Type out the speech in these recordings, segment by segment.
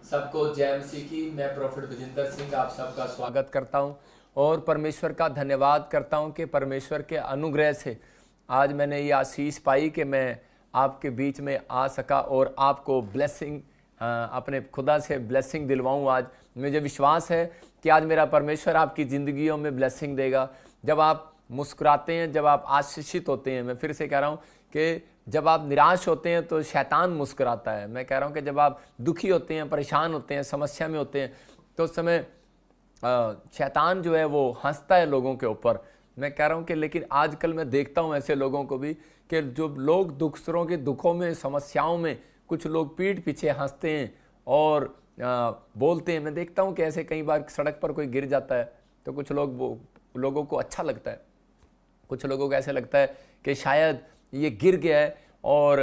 सबको जय मसीह की। मैं प्रोफेट विजेंद्र सिंह आप सबका स्वागत करता हूं और परमेश्वर का धन्यवाद करता हूं कि परमेश्वर के अनुग्रह से आज मैंने ये आशीष पाई कि मैं आपके बीच में आ सका और आपको ब्लेसिंग अपने खुदा से ब्लेसिंग दिलवाऊं। आज मुझे विश्वास है कि आज मेरा परमेश्वर आपकी ज़िंदगियों में ब्लेसिंग देगा। जब आप मुस्कुराते हैं, जब आप आशीषित होते हैं, मैं फिर से कह रहा हूँ कि जब आप निराश होते हैं तो शैतान मुस्कुराता है। मैं कह रहा हूँ कि जब आप दुखी होते हैं, परेशान होते हैं, समस्या में होते हैं तो उस समय शैतान जो है वो हंसता है लोगों के ऊपर। मैं कह रहा हूँ कि लेकिन आजकल मैं देखता हूँ ऐसे लोगों को भी कि जो लोग दूसरों के दुखों में, समस्याओं में कुछ लोग पीठ पीछे हंसते हैं और बोलते हैं। मैं देखता हूँ कि ऐसे कई बार सड़क पर कोई गिर जाता है तो कुछ लोगों को अच्छा लगता है, कुछ लोगों को ऐसे लगता है कि शायद ये गिर गया है और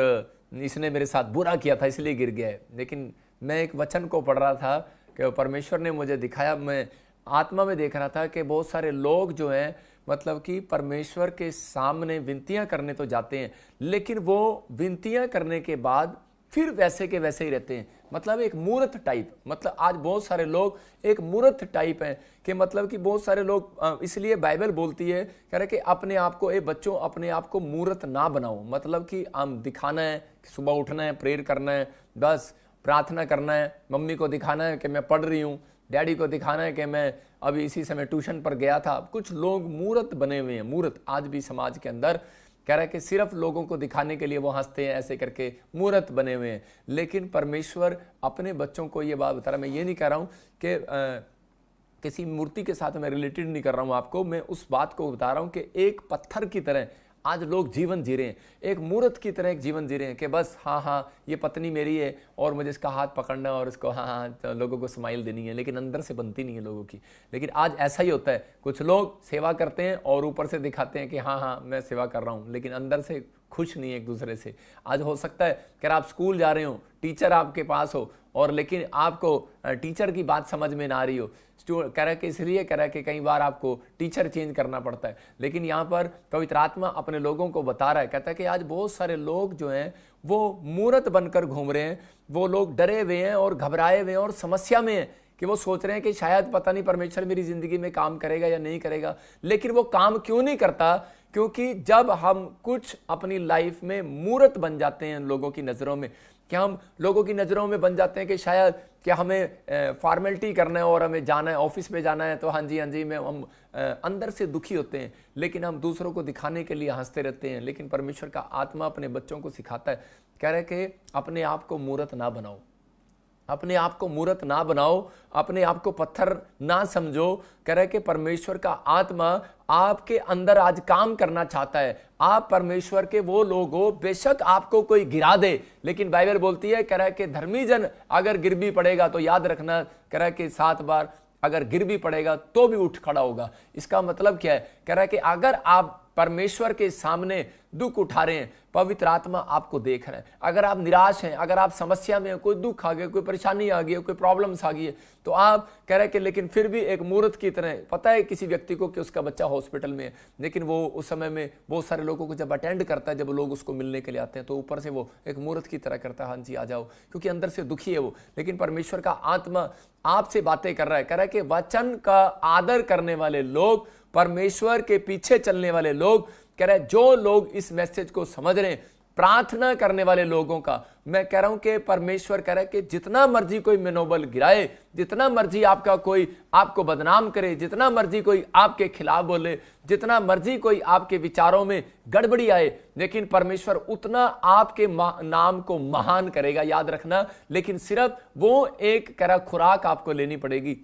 इसने मेरे साथ बुरा किया था इसलिए गिर गया है। लेकिन मैं एक वचन को पढ़ रहा था कि परमेश्वर ने मुझे दिखाया, मैं आत्मा में देख रहा था कि बहुत सारे लोग जो हैं मतलब कि परमेश्वर के सामने विनतियां करने तो जाते हैं लेकिन वो विनतियां करने के बाद फिर वैसे के वैसे ही रहते हैं। मतलब एक मूर्त टाइप, मतलब आज बहुत सारे लोग एक मूर्त टाइप हैं कि मतलब कि बहुत सारे लोग, इसलिए बाइबल बोलती है कह रहे कि अपने आप को बच्चों अपने आप को मूर्त ना बनाओ। मतलब कि हम दिखाना है कि सुबह उठना है, प्रेयर करना है, बस प्रार्थना करना है, मम्मी को दिखाना है कि मैं पढ़ रही हूँ, डैडी को दिखाना है कि मैं अभी इसी समय ट्यूशन पर गया था। कुछ लोग मूर्त बने हुए हैं, मूर्त आज भी समाज के अंदर कह रहा है कि सिर्फ लोगों को दिखाने के लिए वो हंसते हैं, ऐसे करके मूर्त बने हुए हैं। लेकिन परमेश्वर अपने बच्चों को ये बात बता रहा है। मैं ये नहीं कह रहा हूँ कि किसी मूर्ति के साथ मैं रिलेटेड नहीं कर रहा हूँ आपको, मैं उस बात को बता रहा हूँ कि एक पत्थर की तरह आज लोग जीवन जी रहे हैं, एक मूर्त की तरह एक जीवन जी रहे हैं कि बस हाँ ये पत्नी मेरी है और मुझे इसका हाथ पकड़ना है और इसको हाँ तो लोगों को स्माइल देनी है, लेकिन अंदर से बनती नहीं है लोगों की। लेकिन आज ऐसा ही होता है, कुछ लोग सेवा करते हैं और ऊपर से दिखाते हैं कि हाँ मैं सेवा कर रहा हूँ, लेकिन अंदर से खुश नहीं है एक दूसरे से। आज हो सकता है कि आप स्कूल जा रहे हो, टीचर आपके पास हो और लेकिन आपको टीचर की बात समझ में ना आ रही हो, कह रहा है कि इसलिए कह रहा है कि कई बार आपको टीचर चेंज करना पड़ता है। लेकिन यहाँ पर पवित्र आत्मा अपने लोगों को बता रहा है, कहता है कि आज बहुत सारे लोग जो हैं वो मूर्त बनकर घूम रहे हैं, वो लोग डरे हुए हैं और घबराए हुए हैं और समस्या में हैं कि वो सोच रहे हैं कि शायद पता नहीं परमेश्वर मेरी जिंदगी में काम करेगा या नहीं करेगा। लेकिन वो काम क्यों नहीं करता? क्योंकि जब हम कुछ अपनी लाइफ में मूर्त बन जाते हैं लोगों की नज़रों में, क्या हम लोगों की नज़रों में बन जाते हैं कि शायद क्या हमें फॉर्मेलिटी करना है और हमें जाना है, ऑफिस में जाना है तो हाँ जी मैं हम अंदर से दुखी होते हैं लेकिन हम दूसरों को दिखाने के लिए हंसते रहते हैं। लेकिन परमेश्वर का आत्मा अपने बच्चों को सिखाता है, कह रहे कि अपने आप को मूर्त ना बनाओ, अपने आप को मूर्त ना बनाओ, अपने आप को पत्थर ना समझो। कह रहे कि परमेश्वर का आत्मा आपके अंदर आज काम करना चाहता है। आप परमेश्वर के वो लोग हो, बेशक आपको कोई गिरा दे, लेकिन बाइबल बोलती है कह रहा है कि धर्मी जन अगर गिर भी पड़ेगा तो याद रखना, कह रहा है कि 7 बार अगर गिर भी पड़ेगा तो भी उठ खड़ा होगा। इसका मतलब क्या है? कह रहा है कि अगर आप परमेश्वर के सामने दुख उठा रहे हैं, पवित्र आत्मा आपको देख रहा है। अगर आप निराश हैं, अगर आप समस्या में हैं, कोई दुख आ गया, कोई परेशानी आ गई, कोई प्रॉब्लम्स आ गई है, तो आप कह रहे हैं कि लेकिन फिर भी एक मूर्त की तरह, पता है किसी व्यक्ति को कि उसका बच्चा हॉस्पिटल में है, लेकिन वो उस समय में बहुत सारे लोगों को जब अटेंड करता है, जब लोग उसको मिलने के लिए आते हैं तो ऊपर से वो एक मूर्त की तरह करता है, हाँ जी आ जाओ, क्योंकि अंदर से दुखी है वो। लेकिन परमेश्वर का आत्मा आपसे बातें कर रहा है, कह रहा है कि वचन का आदर करने वाले लोग, परमेश्वर के पीछे चलने वाले लोग, कह रहा है जो लोग इस मैसेज को समझ रहे हैं, प्रार्थना करने वाले लोगों का, मैं कह रहा हूं कि परमेश्वर कह रहा है कि जितना मर्जी कोई मनोबल गिराए, जितना मर्जी आपका कोई आपको बदनाम करे, जितना मर्जी कोई आपके खिलाफ बोले, जितना मर्जी कोई आपके विचारों में गड़बड़ी आए, लेकिन परमेश्वर उतना आपके नाम को महान करेगा, याद रखना। लेकिन सिर्फ वो एक कह रहा खुराक आपको लेनी पड़ेगी।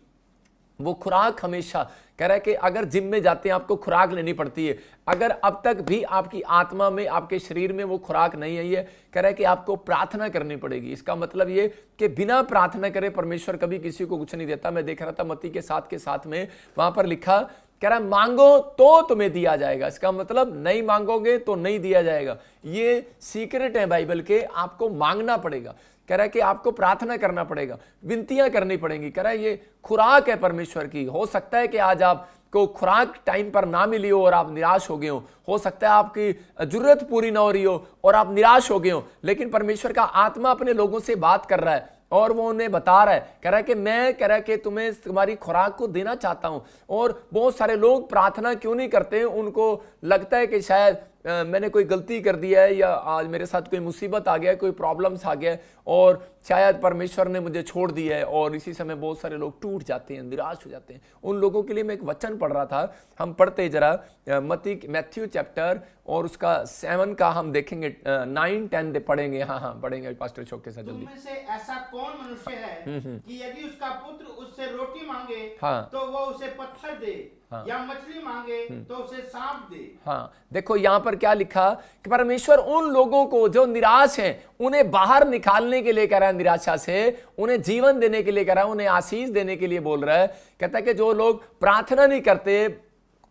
वो खुराक हमेशा कह रहा है कि अगर जिम में जाते हैं आपको खुराक लेनी पड़ती है, अगर अब तक भी आपकी आत्मा में, आपके शरीर में वो खुराक नहीं आई है, कह रहा है कि आपको प्रार्थना करनी पड़ेगी। इसका मतलब ये कि बिना प्रार्थना करे परमेश्वर कभी किसी को कुछ नहीं देता। मैं देख रहा था मत्ती के 7 में वहां पर लिखा, कह रहा मांगो तो तुम्हें दिया जाएगा। इसका मतलब नहीं मांगोगे तो नहीं दिया जाएगा। ये सीक्रेट है बाइबल के, आपको मांगना पड़ेगा। कह रहा है कि आपको प्रार्थना करना पड़ेगा, विनतियां करनी पड़ेंगी। कह रहा है ये खुराक है परमेश्वर की। हो सकता है कि आज आपको खुराक टाइम पर ना मिली हो और आप निराश हो गए हो सकता है आपकी जरूरत पूरी ना हो रही हो और आप निराश हो गए हो, लेकिन परमेश्वर का आत्मा अपने लोगों से बात कर रहा है। और वो उन्हें बता रहा है, कह रहा है कि मैं कह रहा है कि तुम्हें तुम्हारी खुराक को देना चाहता हूं। और बहुत सारे लोग प्रार्थना क्यों नहीं करते, उनको लगता है कि शायद मैंने कोई गलती कर दिया है, या आज मेरे साथ कोई मुसीबत आ गया है, कोई प्रॉब्लम्स आ गया है, और शायद परमेश्वर ने मुझे छोड़ दिया है। और इसी समय बहुत सारे लोग टूट जाते हैं, निराश हो जाते हैं। उन लोगों के लिए मैं एक वचन पढ़ रहा था, हम पढ़ते जरा मैथ्यू चैप्टर और उसका 7 का हम देखेंगे, 9, 10 पढ़ेंगे। हाँ पढ़ेंगे पास्टर शोक के साथ जल्दी। तुम में से ऐसा कौन मनुष्य है कि यदि उसका पुत्र उससे रोटी मांगे हाँ। तो वो उसे पत्थर दे, हाँ। या मछली मांगे तो उसे सांप दे। हाँ, देखो यहाँ पर क्या लिखा कि परमेश्वर उन लोगों को जो निराश हैं उन्हें बाहर निकालने के लिए कह रहा है, निराशा से उन्हें जीवन देने के लिए कह रहा है, उन्हें आशीष देने के लिए बोल रहा है। कहता है कि जो लोग प्रार्थना नहीं करते,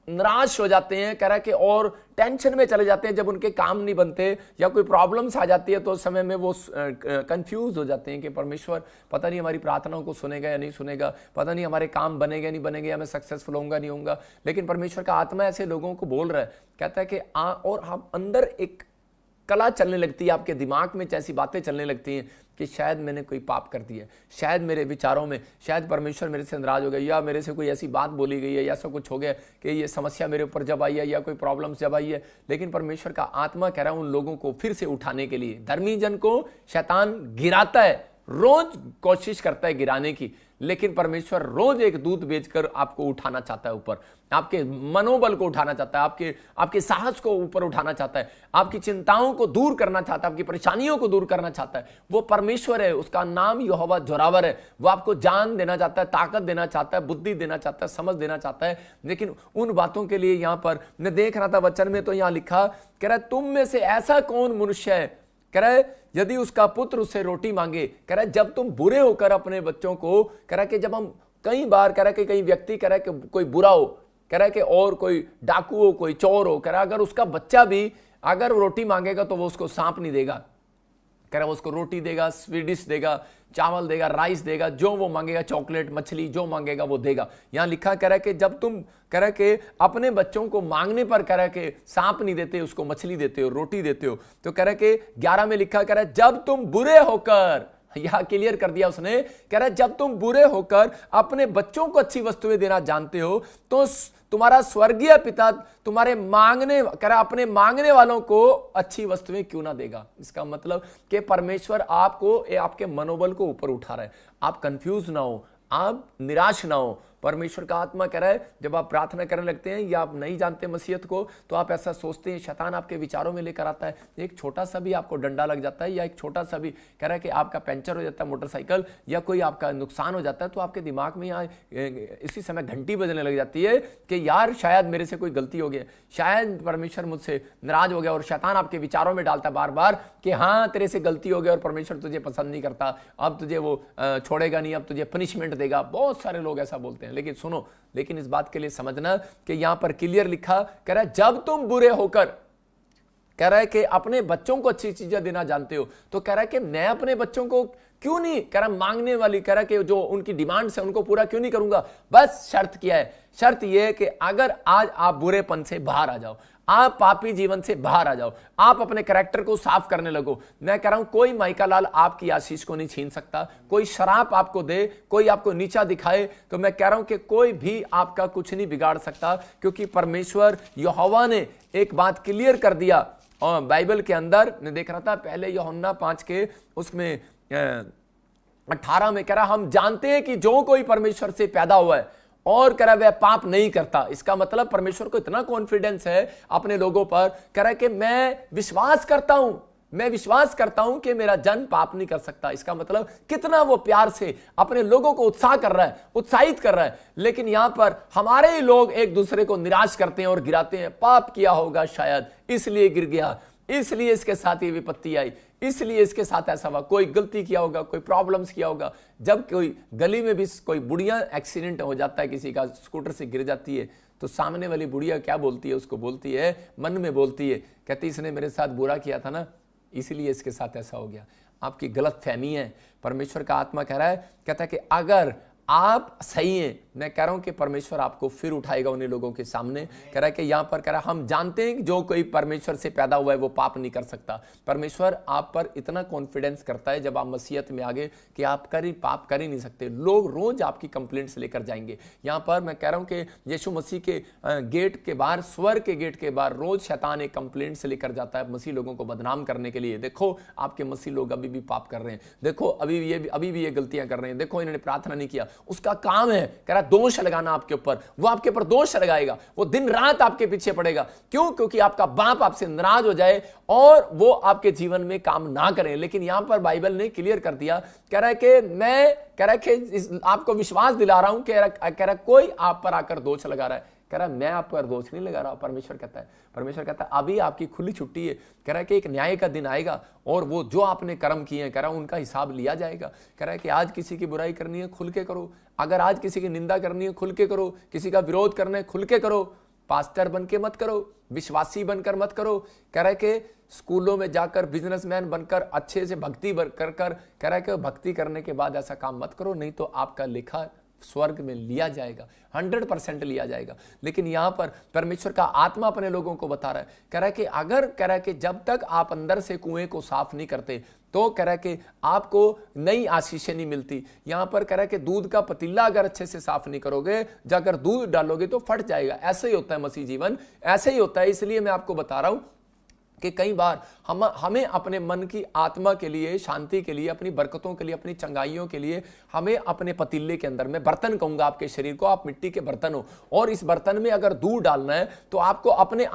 निराश हो जाते हैं, कह रहा है कि और टेंशन में चले जाते हैं, जब उनके काम नहीं बनते या कोई प्रॉब्लम्स आ जाती है तो उस समय में वो कंफ्यूज हो जाते हैं कि परमेश्वर पता नहीं हमारी प्रार्थनाओं को सुनेगा या नहीं सुनेगा, पता नहीं हमारे काम बनेगा नहीं बनेंगे, या मैं सक्सेसफुल होऊंगा नहीं होऊंगा। लेकिन परमेश्वर का आत्मा ऐसे लोगों को बोल रहा है, कहता है कि और हम अंदर एक कला चलने लगती है, आपके दिमाग में ऐसी बातें चलने लगती हैं कि शायद मैंने कोई पाप कर दिया, शायद मेरे विचारों में, शायद परमेश्वर मेरे से नाराज हो गया, या मेरे से कोई ऐसी बात बोली गई है, या ऐसा कुछ हो गया कि ये समस्या मेरे ऊपर जब आई है, या कोई प्रॉब्लम्स जब आई है। लेकिन परमेश्वर का आत्मा कह रहा है उन लोगों को फिर से उठाने के लिए। धर्मी जन को शैतान गिराता है, रोज कोशिश करता है गिराने की, लेकिन परमेश्वर रोज एक दूत भेजकर आपको उठाना चाहता है ऊपर, आपके मनोबल को उठाना चाहता है, आपके साहस को ऊपर उठाना चाहता है, आपकी चिंताओं को दूर करना चाहता है, आपकी परेशानियों को दूर करना चाहता है। वो परमेश्वर है, उसका नाम यहोवा जोरावर है। वो आपको जान देना चाहता है, ताकत देना चाहता है, बुद्धि देना चाहता है, समझ देना चाहता है। लेकिन उन बातों के लिए यहां पर मैं देख रहा था वचन में, तो यहां लिखा, कह रहा है तुम में से ऐसा कौन मनुष्य है, कह रहा है यदि उसका पुत्र उससे रोटी मांगे। कह रहा है जब तुम बुरे होकर अपने बच्चों को, कह रहा है कि जब हम कई बार, कह रहा है कि कई व्यक्ति, कह रहा है कि कोई बुरा हो, कह रहा है कि और कोई डाकू हो, कोई चोर हो, कह रहा है अगर उसका बच्चा भी अगर रोटी मांगेगा तो वो उसको सांप नहीं देगा, कह रहा है वो उसको रोटी देगा, स्वीट डिश देगा, चावल देगा, राइस देगा, जो वो मांगेगा, चॉकलेट, मछली, जो मांगेगा वो देगा। यहां लिखा कह रहा है कि जब तुम, कह रहा है कि अपने बच्चों को मांगने पर, कह रहा है कि सांप नहीं देते, उसको मछली देते हो, रोटी देते हो। तो कह रहा है कि 11 में लिखा, कह रहा है जब तुम बुरे होकर, यहां क्लियर कर दिया उसने, कह रहा है जब तुम बुरे होकर अपने बच्चों को अच्छी वस्तुएं देना जानते हो तो तुम्हारा स्वर्गीय पिता तुम्हारे मांगने, कह रहा अपने मांगने वालों को अच्छी वस्तुएं क्यों ना देगा। इसका मतलब कि परमेश्वर आपको, आपके मनोबल को ऊपर उठा रहा है। आप कंफ्यूज ना हो, आप निराश ना हो। परमेश्वर का आत्मा कह रहा है जब आप प्रार्थना करने लगते हैं या आप नहीं जानते मसीहत को, तो आप ऐसा सोचते हैं, शैतान आपके विचारों में लेकर आता है, एक छोटा सा भी आपको डंडा लग जाता है, या एक छोटा सा भी, कह रहा है कि आपका पंचर हो जाता है मोटरसाइकिल, या कोई आपका नुकसान हो जाता है, तो आपके दिमाग में यहाँ इसी समय घंटी बजने लग जाती है कि यार शायद मेरे से कोई गलती हो गई, शायद परमेश्वर मुझसे नाराज हो गया। और शैतान आपके विचारों में डालता है बार बार कि हाँ तेरे से गलती हो गई और परमेश्वर तुझे पसंद नहीं करता, अब तुझे वो छोड़ेगा नहीं, अब तुझे पनिशमेंट देगा। बहुत सारे लोग ऐसा बोलते हैं। लेकिन सुनो, लेकिन इस बात के लिए समझना कि यहां पर क्लियर लिखा, कह रहा है जब तुम बुरे होकर, कह रहा है कि अपने बच्चों को अच्छी चीजें देना जानते हो, तो कह रहा है कि मैं अपने बच्चों को क्यों नहीं, कह रहा मांगने वाली, कह रहा कि जो उनकी डिमांड्स है उनको पूरा क्यों नहीं करूंगा। बस शर्त क्या है, शर्त यह है कि अगर आज आप बुरेपन से बाहर आ जाओ, आप पापी जीवन से बाहर आ जाओ, आप अपने कैरेक्टर को साफ करने लगो। मैं कह रहा हूं कोई माइका लाल आपकी आशीष को नहीं छीन सकता, कोई शराब आपको दे, कोई आपको नीचा दिखाए, तो मैं कह रहा हूं कि कोई भी आपका कुछ नहीं बिगाड़ सकता, क्योंकि परमेश्वर यहोवा ने एक बात क्लियर कर दिया। और बाइबल के अंदर मैं देख रहा था पहले यूहन्ना 5 के उसमें 18 में, कह रहा हम जानते हैं कि जो कोई परमेश्वर से पैदा हुआ है और कह रहा वह पाप नहीं करता। इसका मतलब परमेश्वर को इतना कॉन्फिडेंस है अपने लोगों पर, कह रहा है कि मैं विश्वास करता हूं कि मेरा जन पाप नहीं कर सकता। इसका मतलब कितना वो प्यार से अपने लोगों को उत्साहित कर रहा है। लेकिन यहां पर हमारे ही लोग एक दूसरे को निराश करते हैं और गिराते हैं। पाप किया होगा शायद, इसलिए गिर गया, इसलिए इसके साथ ये विपत्ति आई, इसलिए इसके साथ ऐसा हुआ, कोई गलती किया होगा, कोई प्रॉब्लम्स किया होगा। जब कोई गली में भी कोई बुढ़िया एक्सीडेंट हो जाता है, किसी का स्कूटर से गिर जाती है, तो सामने वाली बुढ़िया क्या बोलती है, उसको बोलती है, मन में बोलती है, कहती इसने मेरे साथ बुरा किया था ना, इसलिए इसके साथ ऐसा हो गया। आपकी गलत फहमी है। परमेश्वर का आत्मा कह रहा है, कहता है कि अगर आप सही हैं, मैं कह रहा हूं कि परमेश्वर आपको फिर उठाएगा उन्हीं लोगों के सामने। कह रहा है कि यहां पर कह रहा है हम जानते हैं कि जो कोई परमेश्वर से पैदा हुआ है वो पाप नहीं कर सकता। परमेश्वर आप पर इतना कॉन्फिडेंस करता है जब आप मसीहत में आगे कि आप पाप कर ही नहीं सकते। लोग रोज आपकी कंप्लेंट्स लेकर जाएंगे। यहां पर मैं कह रहा हूं कि यीशु मसीह के गेट के बाहर, स्वर्ग के गेट के बाहर रोज शैतान एक कंप्लेंट से लेकर जाता है मसीह लोगों को बदनाम करने के लिए। देखो आपके मसीह लोग अभी भी पाप कर रहे हैं, देखो अभी भी ये गलतियां कर रहे हैं, देखो इन्होंने प्रार्थना नहीं किया। उसका काम है कह रहा दोष लगाना आपके ऊपर, वो आपके ऊपर दोष लगाएगा, वो दिन रात आपके पीछे पड़ेगा। क्यों? क्योंकि आपका बाप आपसे नाराज हो जाए और वो आपके जीवन में काम ना करें। लेकिन यहां पर बाइबल ने क्लियर कर दिया, कह रहा है कि मैं कह रहा है कि आपको विश्वास दिला रहा हूं, कह रहा कोई आप पर आकर दोष लगा रहा है। कह रहा मैं आप पर दोष नहीं लगा रहा। परमेश्वर कहता है अभी आपकी खुली छुट्टी है। कह रहा है कि एक न्याय का दिन आएगा और वो जो आपने कर्म किए हैं, कह रहा उनका हिसाब लिया जाएगा। कह रहा है कि आज किसी की बुराई करनी है खुल के करो, अगर आज किसी की निंदा करनी है खुल के करो, किसी का विरोध करना है खुल के करो, पास्टर बन के मत करो, विश्वासी बनकर मत करो। कह रहा है कि स्कूलों में जाकर बिजनेसमैन बनकर अच्छे से भक्ति कर कह रहा है कि भक्ति करने के बाद ऐसा काम मत करो, नहीं तो आपका लेखा स्वर्ग में लिया जाएगा, 100% लिया जाएगा। लेकिन यहां पर परमेश्वर का आत्मा अपने लोगों को बता रहा है, कह रहा है कि अगर कह रहा है कि जब तक आप अंदर से कुएं को साफ नहीं करते तो कह रहा है कि आपको नई आशीषें नहीं मिलती। यहां पर कह रहा है कि दूध का पतीला अगर अच्छे से साफ नहीं करोगे, जाकर दूध डालोगे तो फट जाएगा। ऐसे ही होता है मसीह जीवन, ऐसे ही होता है। इसलिए मैं आपको बता रहा हूं कि कई बार हमें अपने मन की आत्मा के लिए, शांति के लिए, अपनी बरकतों के लिए, अपनी चंगाइयों के लिए हमें अपने पतीले के अंदर, मैं बर्तन कहूंगा आपके शरीर को, आप मिट्टी के बर्तन हो और इस बर्तन में अगर दूध डालना है तो आपको अपने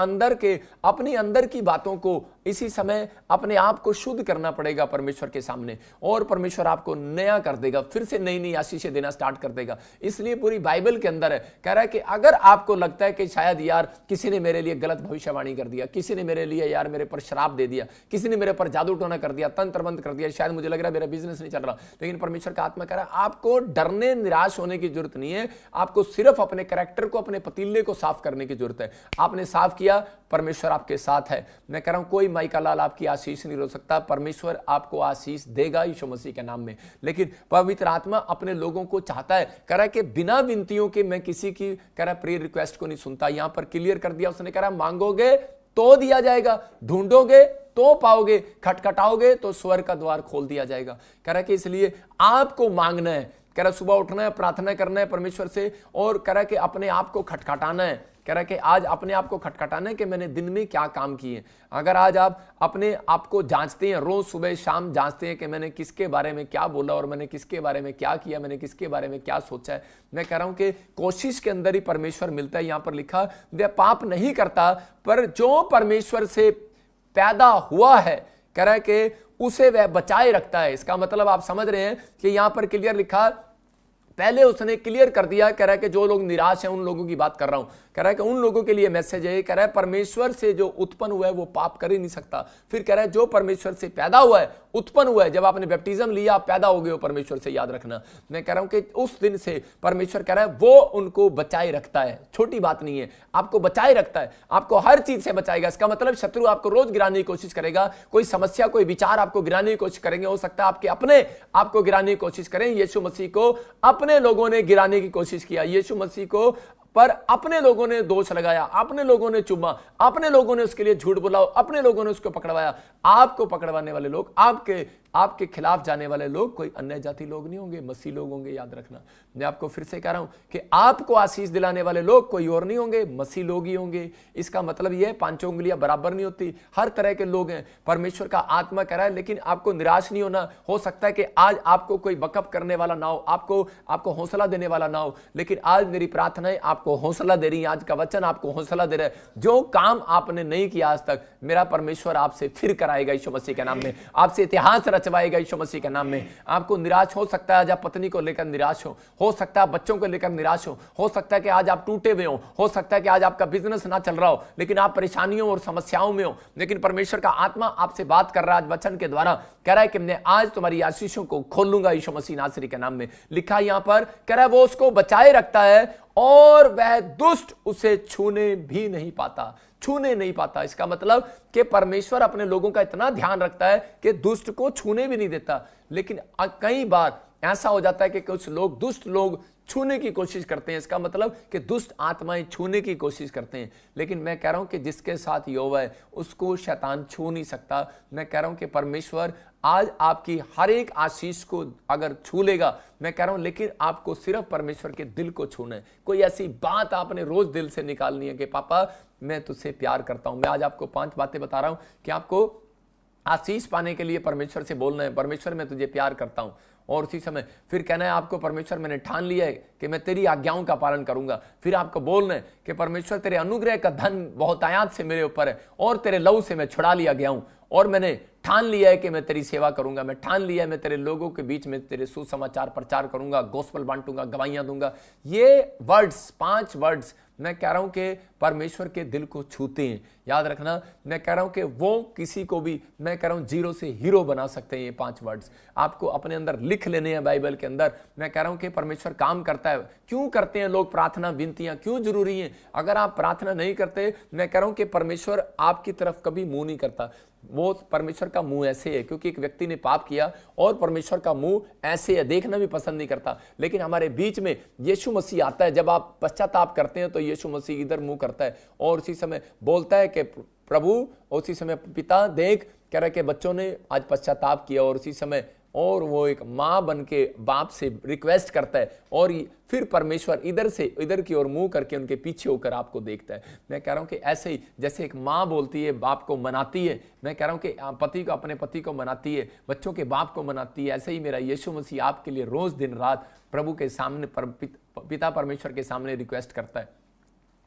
अंदर की बातों को इसी समय अपने आप को शुद्ध करना पड़ेगा परमेश्वर के सामने, और परमेश्वर आपको नया कर देगा, फिर से नई नई आशीषें देना स्टार्ट कर देगा। इसलिए पूरी बाइबल के अंदर है, कह रहा है कि अगर आपको लगता है कि शायद यार किसी ने मेरे लिए गलत भविष्यवाणी कर दिया, किसी ने मेरे लिए यार मेरे पर श्राप दे दिया, किसी ने मेरे पर जादू टोना कर दिया, तंत्र मंत्र कर दिया, शायद मुझे लग रहा है मेरा बिजनेस नहीं चल रहा, लेकिन परमेश्वर का आत्मा कह रहा है आपको डरने, निराश होने की जरूरत नहीं है। आपको सिर्फ अपने कैरेक्टर को, अपने पतीले को साफ करने की जरूरत है। आपने साफ किया, परमेश्वर आपके साथ है। मैं कह रहा हूं कोई माई का लाल आपकी आशीष नहीं रोक सकता। परमेश्वर आपको आशीष देगा यीशु मसीह के नाम में। लेकिन पवित्र आत्मा अपने लोगों को चाहता है, कह रहा है कि बिना विनतियों के मैं किसी की कह रहा प्रेयर रिक्वेस्ट को नहीं सुनता। यहां पर क्लियर कर दिया उसने, कह रहा मांगोगे तो दिया जाएगा, ढूंढोगे तो पाओगे, खटखटाओगे तो स्वर्ग का द्वार खोल दिया जाएगा। कह रहा है कि इसलिए आपको मांगना है, कह रहा सुबह उठना है, प्रार्थना करना है परमेश्वर से, और कह रहा कि अपने आप को खटखटाना है। कह रहा कि आज अपने आप को खटखटाना है कि मैंने दिन में क्या काम किए। अगर आज आप अपने आप को जांचते हैं, रोज सुबह शाम जांचते हैं कि मैंने किसके बारे में क्या बोला और मैंने किसके बारे में क्या किया, मैंने किसके बारे में क्या सोचा है। मैं कह रहा हूं कि कोशिश के अंदर ही परमेश्वर मिलता है। यहां पर लिखा वह पाप नहीं करता, पर जो परमेश्वर से पैदा हुआ है कह रहा है कि उसे वह बचाए रखता है। इसका मतलब आप समझ रहे हैं कि यहां पर क्लियर लिखा, पहले उसने क्लियर कर दिया, कह रहा है कि जो लोग निराश हैं उन लोगों की बात कर रहा हूं। कह रहा है कि उन लोगों के लिए मैसेज है, कह रहा है परमेश्वर से जो उत्पन्न हुआ है वो पाप कर ही नहीं सकता। फिर कह रहा है जो परमेश्वर से पैदा हुआ है, उत्पन्न हुआ है, जब आपने बैप्टिज्म लिया आप पैदा हो गए हो परमेश्वर से, याद रखना। मैं कह रहा हूं कि उस दिन से परमेश्वर कह रहा है वो उनको बचाए रखता है। छोटी बात नहीं है, आपको बचाए रखता है, आपको हर चीज से बचाएगा। इसका मतलब शत्रु आपको रोज गिराने की कोशिश करेगा, कोई समस्या, कोई विचार आपको गिराने की कोशिश करेंगे, हो सकता है आपके अपने आपको गिराने की कोशिश करें। यीशु मसीह को अपने लोगों ने गिराने की कोशिश किया, यीशु मसीह को पर अपने लोगों ने दोष लगाया, अपने लोगों ने चुमा, अपने लोगों ने उसके लिए झूठ बोला, अपने लोगों ने उसको पकड़वाया। आपको पकड़वाने वाले लोग, आपके खिलाफ जाने वाले लोग कोई अन्य जाति लोग नहीं होंगे, मसीह लोग होंगे, याद रखना। मैं आपको फिर से कह रहा हूं कि आपको आशीष दिलाने वाले लोग कोई और नहीं होंगे, मसीह लोग ही होंगे। इसका मतलब यह है पांचों उंगलियां बराबर नहीं होती, हर तरह के लोग हैं। परमेश्वर का आत्मा कह रहा है, लेकिन आपको निराश नहीं होना। हो सकता है कि आज आपको कोई बकअप करने वाला ना हो, आपको हौसला देने वाला ना हो, लेकिन आज मेरी प्रार्थना है आपको हौसला दे रही है। आज का वचन आपको हौसला दे रहा है। जो काम आपने नहीं किया आज तक, मेरा परमेश्वर आपसे फिर कराएगा यीशु मसीह के नाम में, आपसे इतिहास रचवाएगा यीशु मसीह के नाम में। आपको निराश हो सकता है, आज आप पत्नी को लेकर निराश हो सकता है बच्चों को लेकर निराश हो सकता है कि आज आप टूटे हुए हो सकता है कि आज आपका बिजनेस ना चल रहा हो, लेकिन आप परेशानियों और समस्याओं में हो। लेकिन परमेश्वर का आत्मा आपसे बात कर रहा है आज वचन के द्वारा, कह रहा है कि मैं आज तुम्हारी आशीषों को खोलूंगा यीशु मसीह नासरी के नाम में। लिखा यहां पर, कह रहा है वो उसको बचाए रखता है और वह दुष्ट उसे छूने भी नहीं पाता। इसका मतलब कि परमेश्वर अपने लोगों का इतना ध्यान रखता है कि दुष्ट को छूने भी नहीं देता। लेकिन कई बार ऐसा हो जाता है कि कुछ लोग, दुष्ट लोग छूने की कोशिश करते हैं। इसका मतलब कि दुष्ट आत्माएं छूने की कोशिश करते हैं, लेकिन मैं कह रहा हूं कि जिसके साथ यहोवा है उसको शैतान छू नहीं सकता। मैं कह रहा हूं कि परमेश्वर आज आपकी हर एक आशीष को अगर छू लेगा, मैं कह रहा हूं, लेकिन आपको सिर्फ परमेश्वर के दिल को छूना है। कोई ऐसी बात आपने रोज दिल से निकालनी है कि पापा मैं तुझसे प्यार करता हूं। मैं आज आपको 5 बातें बता रहा हूं कि आपको आशीष पाने के लिए परमेश्वर से बोलना है, परमेश्वर मैं तुझे प्यार करता हूं। और उसी समय फिर कहना है आपको, परमेश्वर मैंने ठान लिया है कि मैं तेरी आज्ञाओं का पालन करूंगा। फिर आपको बोलना है कि परमेश्वर तेरे अनुग्रह का धन बहुत आयात से मेरे ऊपर है और तेरे लहू से मैं छुड़ा लिया गया हूं और मैंने ठान लिया है कि मैं तेरी सेवा करूंगा। मैं ठान लिया है मैं तेरे लोगों के बीच में तेरे सुसमाचार प्रचार करूंगा, गोस्पल बांटूंगा, गवाहियां दूंगा। ये वर्ड्स, 5 वर्ड्स मैं कह रहा हूं कि परमेश्वर के दिल को छूते हैं। याद रखना, मैं कह रहा हूं कि वो किसी को भी, मैं कह रहा हूं, जीरो से हीरो बना सकते हैं। ये 5 वर्ड्स आपको अपने अंदर लिख लेने हैं बाइबल के अंदर। मैं कह रहा हूं कि परमेश्वर काम करता है। क्यों करते हैं लोग प्रार्थना, विनतियां क्यों जरूरी हैं? अगर आप प्रार्थना नहीं करते, मैं कह रहा हूं कि परमेश्वर आपकी तरफ कभी मुंह नहीं करता। वो परमेश्वर का मुंह ऐसे है क्योंकि एक व्यक्ति ने पाप किया और परमेश्वर का मुंह ऐसे है, देखना भी पसंद नहीं करता। लेकिन हमारे बीच में यीशु मसीह आता है। जब आप पश्चाताप करते हैं तो यीशु मसीह इधर मुंह करता है और उसी समय बोलता है कि प्रभु, उसी समय पिता देख, कह रहा है कि बच्चों ने आज पश्चाताप किया। और उसी समय और वो एक माँ बन के बाप से रिक्वेस्ट करता है और फिर परमेश्वर इधर से इधर की ओर मुंह करके उनके पीछे होकर आपको देखता है। मैं कह रहा हूं कि ऐसे ही जैसे एक माँ बोलती है, बाप को मनाती है, मैं कह रहा हूं कि पति को अपने पति को मनाती है, बच्चों के बाप को मनाती है, ऐसे ही मेरा यीशु मसीह आपके लिए रोज दिन रात प्रभु के सामने, पिता परमेश्वर के सामने रिक्वेस्ट करता है,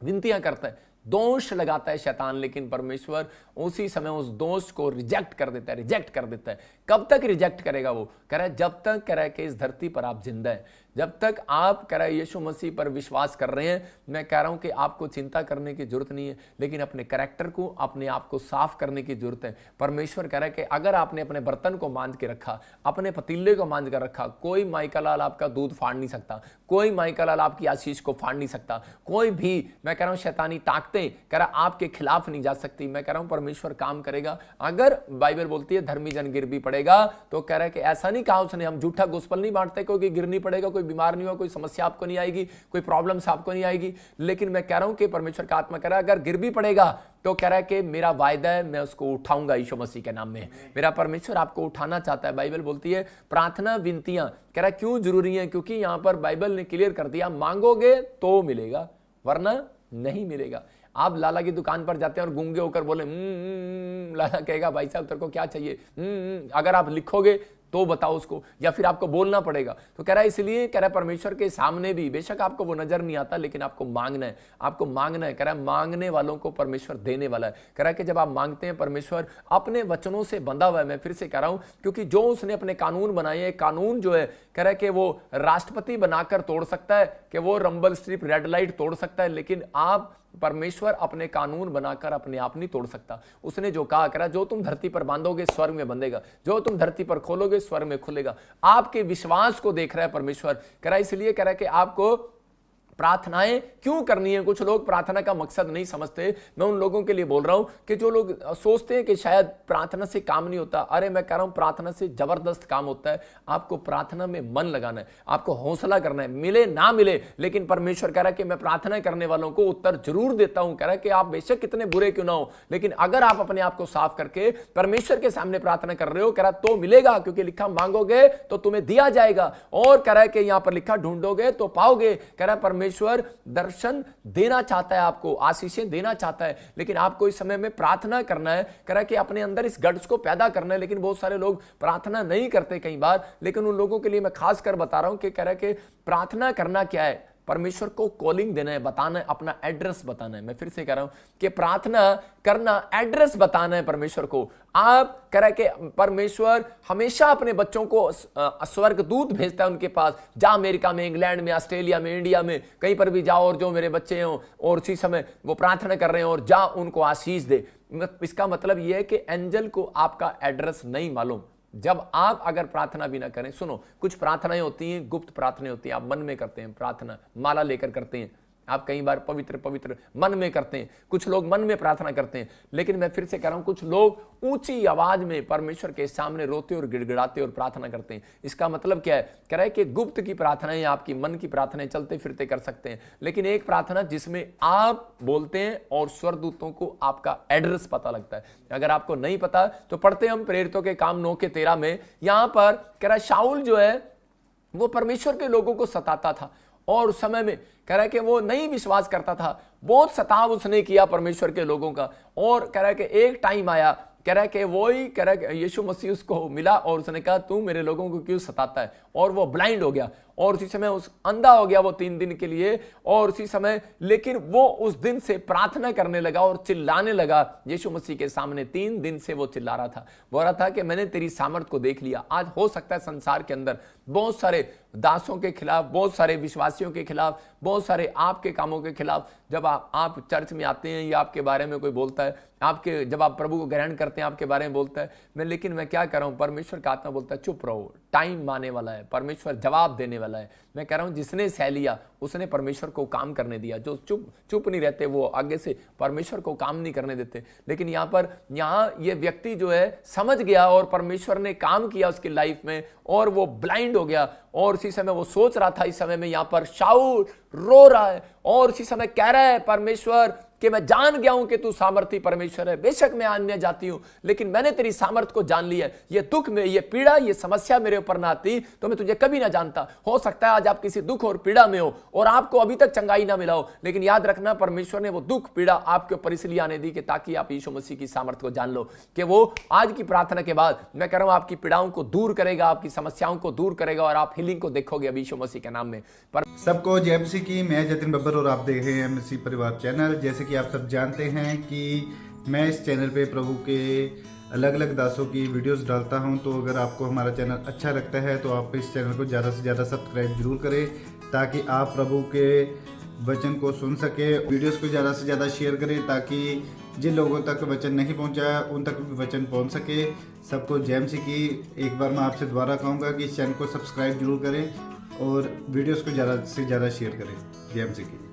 विनतियां करता है, दोष लगाता है शैतान। लेकिन परमेश्वर उसी समय उस दोष को रिजेक्ट कर देता है, रिजेक्ट कर देता है। कब तक रिजेक्ट करेगा वो? कह रहा है जब तक, कह रहा है कि इस धरती पर आप जिंदा है, जब तक आप, कह रहा है, यीशु मसीह पर विश्वास कर रहे हैं। मैं कह रहा हूं कि आपको चिंता करने की जरूरत नहीं है, लेकिन अपने कैरेक्टर को, अपने आप को साफ करने की जरूरत है। परमेश्वर कह रहा है कि अगर आपने अपने बर्तन को मांज के रखा, अपने पतीले को मांज कर रखा, कोई माइका लाल आपका दूध फाड़ नहीं सकता, कोई माइका लाल आपकी आशीष को फाड़ नहीं सकता, कोई भी, मैं कह रहा हूं, शैतानी ताकतें, कह रहा आपके खिलाफ नहीं जा सकती। मैं कह रहा हूं परमेश्वर काम करेगा। अगर बाइबल बोलती है धर्मी जन गिर भी पड़ेगा, तो कह रहा है कि ऐसा नहीं कहा उसने, हम झूठा गोस्पल नहीं बांटते, कोई गिर नहीं पड़ेगा, कोई बीमार नहीं हुआ, कोई समस्या आपको नहीं आएगी, कोई प्रॉब्लम्स आपको नहीं आएगी। लेकिन मैं कह रहा हूं कि परमेश्वर का आत्मा कह रहा है अगर गिर भी पड़ेगा तो कह रहा है कि मेरा वायदा है, मैं उसको उठाऊंगा यीशु मसीह के नाम में। मेरा परमेश्वर आपको उठाना चाहता है। बाइबल बोलती है प्रार्थना, विनतियां, कह रहा है क्यों जरूरी है? क्योंकि यहां पर बाइबल ने क्लियर कर दिया, मांगोगे तो मिलेगा वरना नहीं मिलेगा। आप लाला की दुकान पर जाते हैं और गूंगे होकर बोले लाला कहेगा भाई साहब तेरे को क्या चाहिए? अगर आप लिखोगे तो बताओ उसको, या फिर आपको बोलना पड़ेगा। तो कह रहा है इसलिए, कह रहा है परमेश्वर के सामने भी बेशक आपको वो नजर नहीं आता, लेकिन आपको मांगना है, आपको मांगना है। कह रहा है मांगने वालों को परमेश्वर देने वाला है। कह रहा है कि जब आप मांगते हैं, परमेश्वर अपने वचनों से बंधा हुआ है। मैं फिर से कह रहा हूं, क्योंकि जो उसने अपने कानून बनाए हैं, कानून जो है, कह रहा है कि वो राष्ट्रपति बनाकर तोड़ सकता है, कि वो रंबल स्ट्रिप, रेड लाइट तोड़ सकता है, लेकिन आप, परमेश्वर अपने कानून बनाकर अपने आप नहीं तोड़ सकता। उसने जो कहा, कह रहा जो तुम धरती पर बांधोगे स्वर्ग में बंधेगा, जो तुम धरती पर खोलोगे स्वर्ग में खुलेगा। आपके विश्वास को देख रहा है परमेश्वर। कह रहा इसलिए, कह रहा है कि आपको प्रार्थनाएं क्यों करनी है? कुछ लोग प्रार्थना का मकसद नहीं समझते। मैं उन लोगों के लिए बोल रहा हूं कि जो लोग सोचते हैं कि शायद प्रार्थना से काम नहीं होता, अरे मैं कह रहा हूं प्रार्थना से जबरदस्त काम होता है। आपको प्रार्थना में मन लगाना है, आपको हौसला करना है, मिले ना मिले, लेकिन परमेश्वर कह रहा है कि मैं प्रार्थना करने वालों को उत्तर जरूर देता हूं। कह रहा है कि आप बेशक कितने बुरे क्यों ना हो, लेकिन अगर आप अपने आप को साफ करके परमेश्वर के सामने प्रार्थना कर रहे हो, कह रहा तो मिलेगा, क्योंकि लिखा मांगोगे तो तुम्हें दिया जाएगा। और कह रहा है कि यहां पर लिखा ढूंढोगे तो पाओगे। कह रहा है परमेश्वर दर्शन देना चाहता है, आपको आशीषें देना चाहता है, लेकिन आपको इस समय में प्रार्थना करना है। कह रहा है कि अपने अंदर इस गट्स को पैदा करना है। लेकिन बहुत सारे लोग प्रार्थना नहीं करते कई बार, लेकिन उन लोगों के लिए मैं खास कर बता रहा हूं कि कह रहा है कि प्रार्थना करना क्या है, परमेश्वर को कॉलिंग देना है, बताना है, अपना एड्रेस बताना है। मैं फिर से कह रहा हूं कि प्रार्थना करना, एड्रेस बताना है परमेश्वर को। आप कह रहे कि परमेश्वर हमेशा अपने बच्चों को स्वर्गदूत भेजता है उनके पास। जा अमेरिका में, इंग्लैंड में, ऑस्ट्रेलिया में, इंडिया में, कहीं पर भी जाओ और जो मेरे बच्चे हो और उसी समय वो प्रार्थना कर रहे हैं और जा उनको आशीष दे। इसका मतलब यह है कि एंजल को आपका एड्रेस नहीं मालूम। जब आप अगर प्रार्थना भी ना करें, सुनो, कुछ प्रार्थनाएं होती हैं, गुप्त प्रार्थनाएं होती हैं, आप मन में करते हैं प्रार्थना, माला लेकर करते हैं, आप कई बार पवित्र पवित्र मन में करते हैं, कुछ लोग मन में प्रार्थना करते हैं, लेकिन मैं फिर से कह रहा हूं कुछ लोग ऊंची आवाज में परमेश्वर के सामने रोते और गिड़गिड़ाते और प्रार्थना करते हैं। इसका मतलब क्या है? कह रहा है कि गुप्त की प्रार्थनाएं, आपकी मन की प्रार्थनाएं चलते फिरते कर सकते हैं, लेकिन एक प्रार्थना जिसमें आप बोलते हैं और स्वर्गदूतों को आपका एड्रेस पता लगता है। अगर आपको नहीं पता तो पढ़ते हम प्रेरितों के काम 9:13 में, यहां पर कह रहा है शाऊल जो है वो परमेश्वर के लोगों को सताता था और उस समय में कह रहा है कि वो नहीं विश्वास करता था, बहुत सताव उसने किया परमेश्वर के लोगों का। और कह रहा है कि एक टाइम आया, कह रहा है कि वही कह रहा है कि यीशु मसीह उसको मिला और उसने कहा तू मेरे लोगों को क्यों सताता है, और वो ब्लाइंड हो गया और उसी समय उस अंधा हो गया वो 3 दिन के लिए। और उसी समय लेकिन वो उस दिन से प्रार्थना करने लगा और चिल्लाने लगा यीशु मसीह के सामने। 3 दिन से वो चिल्ला रहा था, बोल रहा था कि मैंने तेरी सामर्थ को देख लिया। आज हो सकता है संसार के अंदर बहुत सारे दासों के खिलाफ, बहुत सारे विश्वासियों के खिलाफ, बहुत सारे आपके कामों के खिलाफ, जब आप चर्च में आते हैं या आपके बारे में कोई बोलता है, आपके जब आप प्रभु को ग्रहण करते हैं आपके बारे में बोलता है, लेकिन मैं क्या कर रहा हूं, परमेश्वर का आत्मा बोलता है चुप रहो, टाइम आने वाला है, परमेश्वर जवाब देने वाला है। मैं कह रहा हूं जिसने सह लिया उसने परमेश्वर को काम करने दिया। जो चुप नहीं रहते वो आगे से परमेश्वर को काम नहीं करने देते। लेकिन यहाँ ये व्यक्ति जो है समझ गया और परमेश्वर ने काम किया उसकी लाइफ में और वो ब्लाइंड हो गया। और उसी समय वो सोच रहा था, इस समय में यहाँ पर शाऊल रो रहा है और उसी समय कह रहा है परमेश्वर कि मैं जान गया हूं कि तू सामर्थी परमेश्वर है, बेशक मैं अन्य जाति हूं लेकिन मैंने तेरी सामर्थ को जान लिया। ये दुख में, ये पीड़ा, ये समस्या मेरे ऊपर ना आती तो मैं तुझे कभी ना जानता। हो सकता है आज आप किसी दुख और पीड़ा में हो और आपको अभी तक चंगाई ना मिला हो, लेकिन याद रखना परमेश्वर ने वो दुख पीड़ा आपके ऊपर इसलिए आने दी कि ताकि आप यीशु मसीह की सामर्थ को जान लो कि वो आज की प्रार्थना के बाद मैं कह रहा हूं आपकी पीड़ाओं को दूर करेगा, आपकी समस्याओं को दूर करेगा और आप हीलिंग को देखोगे अभी यीशु मसीह के नाम में। सबको जय मसीह की। मैं जतिन बब्बर और आप देख रहे हैं मसीह परिवार चैनल। जैसे कि आप सब जानते हैं कि मैं इस चैनल पे प्रभु के अलग अलग दासों की वीडियोस डालता हूं, तो अगर आपको हमारा चैनल अच्छा लगता है तो आप इस चैनल को ज़्यादा से ज़्यादा सब्सक्राइब जरूर करें ताकि आप प्रभु के वचन को सुन सके। वीडियोस को ज़्यादा से ज़्यादा शेयर करें ताकि जिन लोगों तक वचन नहीं पहुंचा उन तक भी वचन पहुंच सके। सबको जय मसीह की। एक बार मैं आपसे दोबारा कहूँगा कि इस चैनल को सब्सक्राइब जरूर करें और वीडियोस को ज़्यादा से ज़्यादा शेयर करें। जय मसीह की।